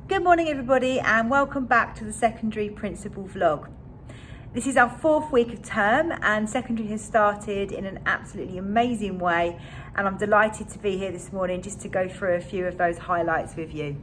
Good morning everybody and welcome back to the secondary principal vlog. This is our fourth week of term and secondary has started in an absolutely amazing way, and I'm delighted to be here this morning just to go through a few of those highlights with you.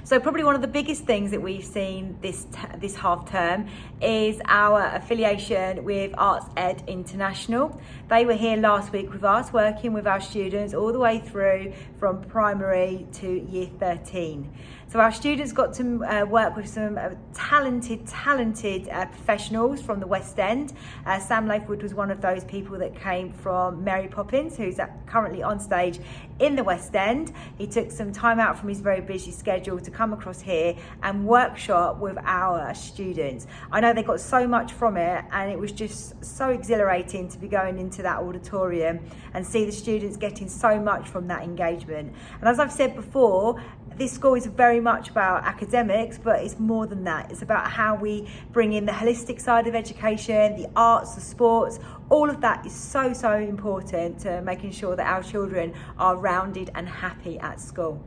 So probably one of the biggest things that we've seen this half term is our affiliation with Arts Ed International. They were here last week with us, working with our students all the way through from primary to year 13. So our students got to work with some talented professionals from the West End. Sam Lakewood was one of those people that came from Mary Poppins, who's currently on stage in the West End. He took some time out from his very busy schedule to come across here and workshop with our students. I know they got so much from it, and it was just so exhilarating to be going into that auditorium and see the students getting so much from that engagement. And as I've said before, this school is very much about academics, but it's more than that. It's about how we bring in the holistic side of education, the arts, the sports. All of that is so important to making sure that our children are rounded and happy at school.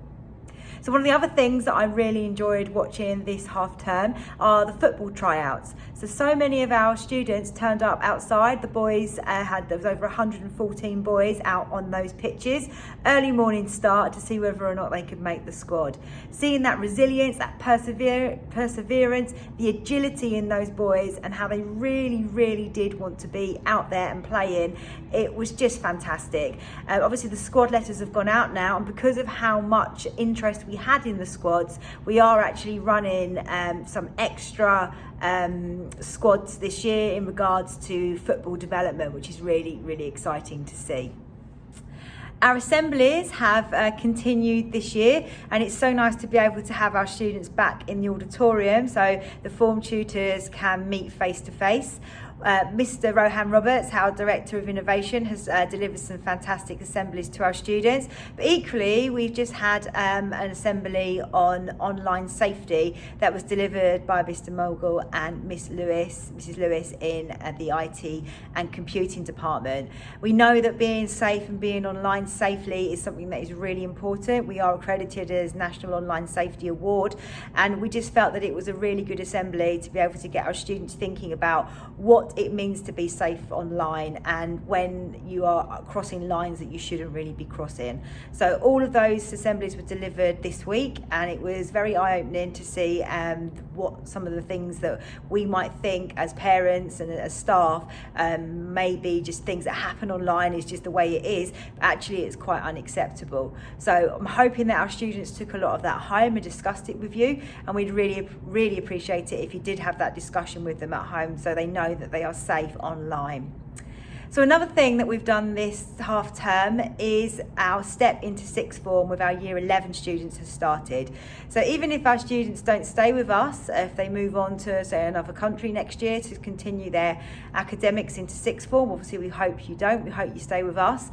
So one of the other things that I really enjoyed watching this half term are the football tryouts. So many of our students turned up outside. The boys there was over 114 boys out on those pitches. Early morning start to see whether or not they could make the squad. Seeing that resilience, that perseverance, the agility in those boys and how they really did want to be out there and playing, it was just fantastic. Obviously the squad letters have gone out now, and because of how much interest we had in the squads, we are actually running some extra squads this year in regards to football development, which is really exciting to see. Our assemblies have continued this year, and it's so nice to be able to have our students back in the auditorium so the form tutors can meet face to face. Mr. Rohan Roberts, our Director of Innovation, has delivered some fantastic assemblies to our students. But equally, we've just had an assembly on online safety that was delivered by Mr. Mogul and Mrs. Lewis in the IT and Computing Department. We know that being safe and being online safely is something that is really important. We are accredited as National Online Safety Award, and we just felt that it was a really good assembly to be able to get our students thinking about what it means to be safe online and when you are crossing lines that you shouldn't really be crossing. So all of those assemblies were delivered this week, and it was very eye-opening to see what some of the things that we might think as parents and as staff maybe just things that happen online is just the way it is, but actually it's quite unacceptable. So I'm hoping that our students took a lot of that home and discussed it with you, and we'd really appreciate it if you did have that discussion with them at home so they know that they are safe online. So another thing that we've done this half term is our step into sixth form with our year 11 students has started. So even if our students don't stay with us, if they move on to say another country next year to continue their academics into sixth form, obviously we hope you don't, we hope you stay with us.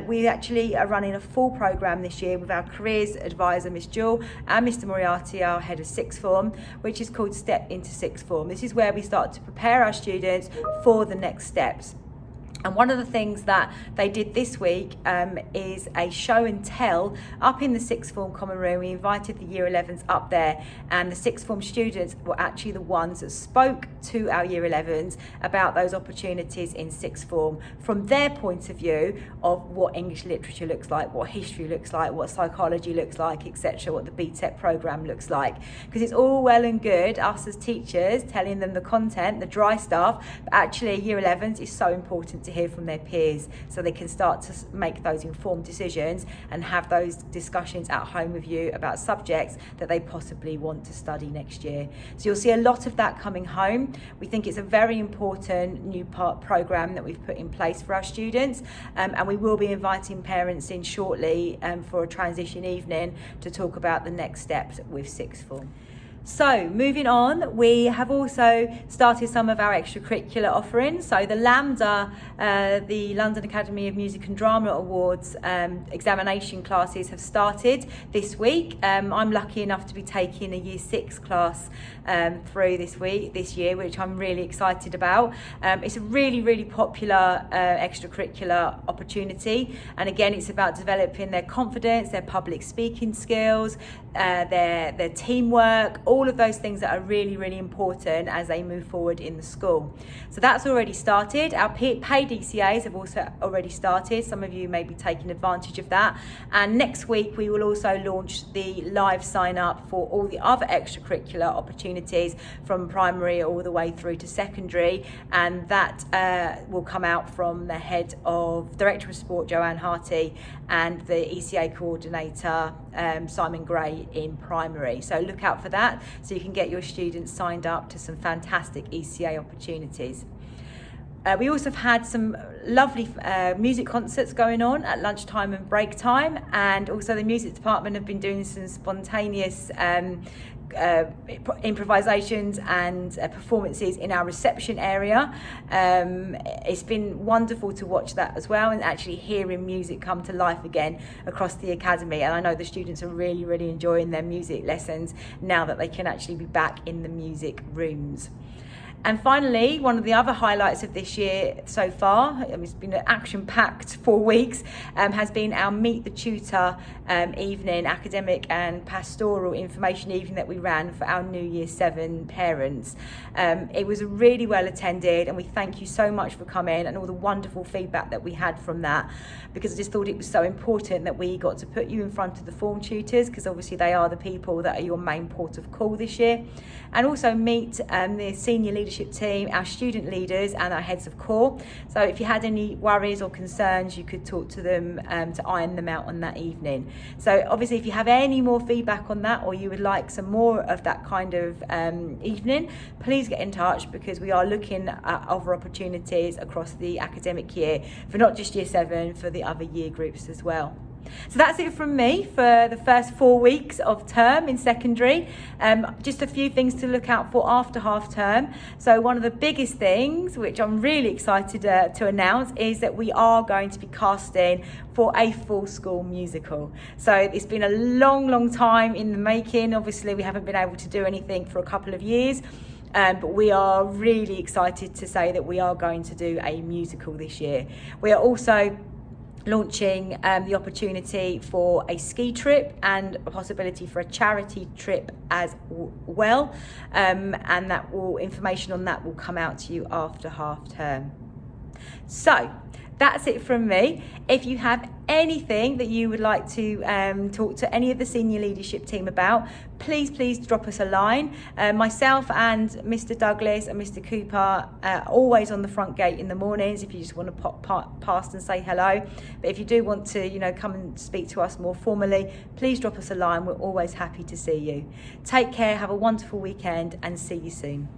We actually are running a full programme this year with our careers advisor Miss Jewel and Mr. Moriarty, our head of sixth form, which is called Step into Sixth Form. This is where we start to prepare our students for the next steps. And one of the things that they did this week is a show and tell up in the sixth form common room. We invited the year 11s up there, and the sixth form students were actually the ones that spoke to our year 11s about those opportunities in sixth form from their point of view of what English literature looks like, what history looks like, what psychology looks like, etc., what the BTEC programme looks like. Because it's all well and good us as teachers telling them the content, the dry stuff, but actually year 11s is so important to hear from their peers so they can start to make those informed decisions and have those discussions at home with you about subjects that they possibly want to study next year. So you'll see a lot of that coming home. We think it's a very important new programme that we've put in place for our students, and we will be inviting parents in shortly for a transition evening to talk about the next steps with sixth form. So moving on, we have also started some of our extracurricular offerings. So the LAMDA, the London Academy of Music and Drama Awards examination classes have started this week. I'm lucky enough to be taking a Year 6 class through this year, which I'm really excited about. It's a really popular extracurricular opportunity, and again it's about developing their confidence, their public speaking skills, their teamwork, all of those things that are really important as they move forward in the school. So that's already started. Our paid ECAs have also already started. Some of you may be taking advantage of that, and next week we will also launch the live sign up for all the other extracurricular opportunities from primary all the way through to secondary, and that will come out from the head of Director of Sport Joanne Harty and the ECA coordinator Simon Gray in primary. So look out for that so you can get your students signed up to some fantastic ECA opportunities. We also have had some lovely music concerts going on at lunchtime and break time, and also the music department have been doing some spontaneous improvisations and performances in our reception area. It's been wonderful to watch that as well, and actually hearing music come to life again across the academy, and I know the students are really enjoying their music lessons now that they can actually be back in the music rooms. And finally, one of the other highlights of this year so far, it's been an action-packed 4 weeks, has been our Meet the Tutor evening, academic and pastoral information evening that we ran for our new Year 7 parents. It was really well attended, and we thank you so much for coming and all the wonderful feedback that we had from that, because I just thought it was so important that we got to put you in front of the form tutors, because obviously they are the people that are your main port of call this year, and also meet the senior leadership team, our student leaders and our heads of core. So if you had any worries or concerns, you could talk to them to iron them out on that evening. So obviously if you have any more feedback on that, or you would like some more of that kind of evening, please get in touch, because we are looking at other opportunities across the academic year for not just Year 7, for the other year groups as well. So that's it from me for the first 4 weeks of term in secondary. Just a few things to look out for after half term. So one of the biggest things, which I'm really excited to announce, is that we are going to be casting for a full school musical. So it's been a long time in the making. Obviously we haven't been able to do anything for a couple of years. But we are really excited to say that we are going to do a musical this year. We are also launching the opportunity for a ski trip and a possibility for a charity trip as well, and that information on that will come out to you after half term. So that's it from me. If you have anything that you would like to talk to any of the senior leadership team about, please drop us a line. Myself and Mr. Douglas and Mr. Cooper are always on the front gate in the mornings if you just want to pop past and say hello. But if you do want to, come and speak to us more formally, please drop us a line. We're always happy to see you. Take care, have a wonderful weekend, and see you soon.